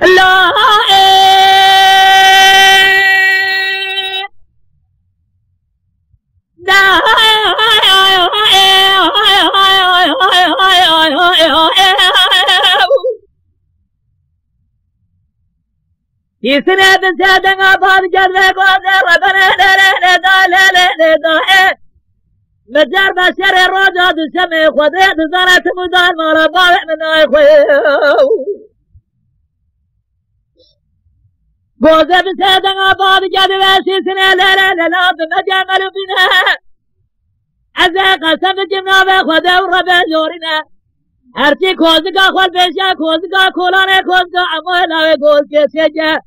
لا في سنة بنتادنا بعض جذبك وذر ربنا لا مجار بشر الرجاء السمي خذيت زرعت مدان ما رباوع من اخويو بوزة بنتادنا بعض جذبك في سنة لا بمجامل بنا عزاق قسم جمنا بخذ وربا جورنا هرچی کوزگا خود بشا کوزگا کولانه کوزگا عمولا وگوز کسیجا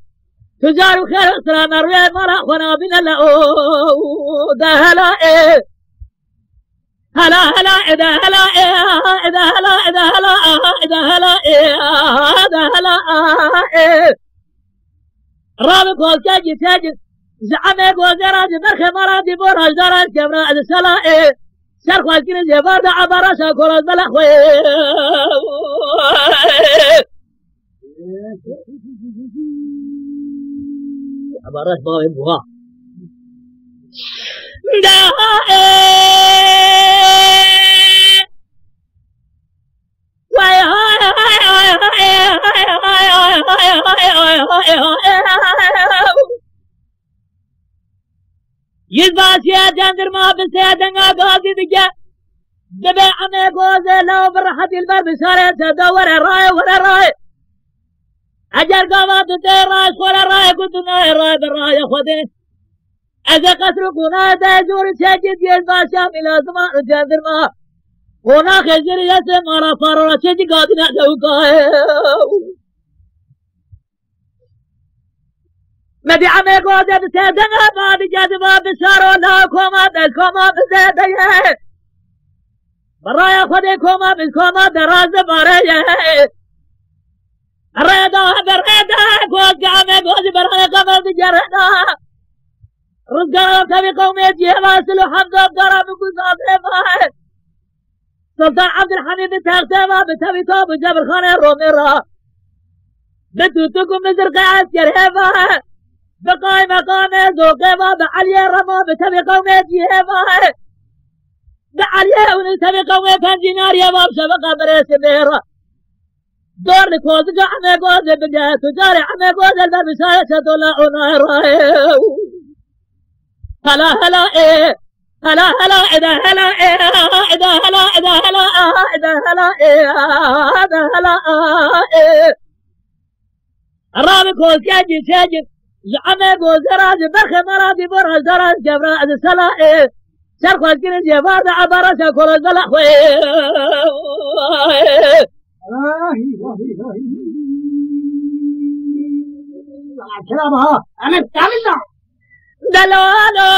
تجارو خیر اسلام روی مرا خنا بنا لأو ده هلا هلا هلا اذا هلا اذا هلا اذا هلا اذا هلا اذا هلا رابط کوزگا جتاج زعمه کوزراج برخ مرا دی براج دارج جبرا از سلا سر خواهد کنید یه بار ده عبارا شاکر از بلا خواه عباراش باوی بوها ده يزباسيا جندر ما بسيدنا قاضي دجا دبي عمي قوزي لو برحة البر بسارة تدور الراي ولا الراي أجر قامات الراي ولا الراي قلت ناي الراي بالراي خذي أذا قتلكونا دايزور ساجد يزباسيا ملا زمان جندر ما ونا خزر يسي مارا فارورا سيدي قاضي نحدوكا مدي عمي قوزي بسيدنا بعد جذبا بسارو لا كوما بزيدية برايا خدي كوما دراز بارايا الريدا قوزي عمي قوزي برايا قمر بجرنا رزقنا تبي قومي جيبا سلو حمد بقرا بقصاب إباهي سلطان عبد الحميد بتاغتما بتبي طاب جبر خانة روميرا بتوتكم بزرقاء عسكر إباهي بقاي مقامي ذوقي بابا علي رما بتبي قومي جيبا بعلي ونتبي قومي فانجينار يا باب شبقا بريس بيرا دور لكوزقا عمي قوزي بجاه تجاري عمي قوزي البابساية شدولا عنايرا هلا هلا إذا هلا إذا هلا إذا هلا إذا هلا إذا هلا الرابي كوزي ساجد زعمه گوزراج برخ مرادی براج دارج جبرا از سلا سر خواهد کنید یه بار ده عبارا شاکر از بلا خواه كلامها أنا تعملنا دلالا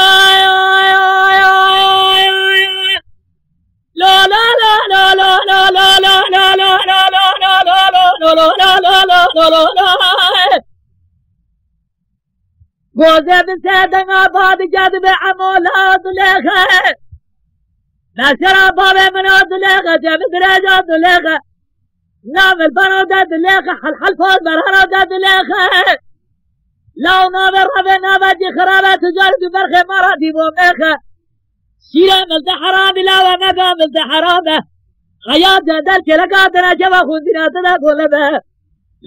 لا لا لا لا لا لا لا لا لا لا لا لا لا لا قوزي بسيدنا بعد جذب عمولا دليخة نشرا بابي من دليخة جاب درجة دليخة نام البنو دا دليخة حل فوز برهنو دا دليخة لو نام الربي نابجي خرابة تجارة برخي مرادي بوميخة شيرا ملت حرامي لا ومقا ملت حرامة خيات جدل كلقاتنا جوا خوندنا تدا قولبه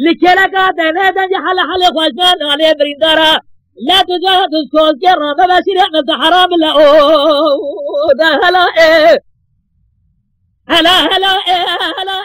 لكلقاتنا دنجي حل خوشمان عليه بريندارا لا تجاهد الكوز جرى بباشر احمد حرام لا ده هلا هلا هلا هلا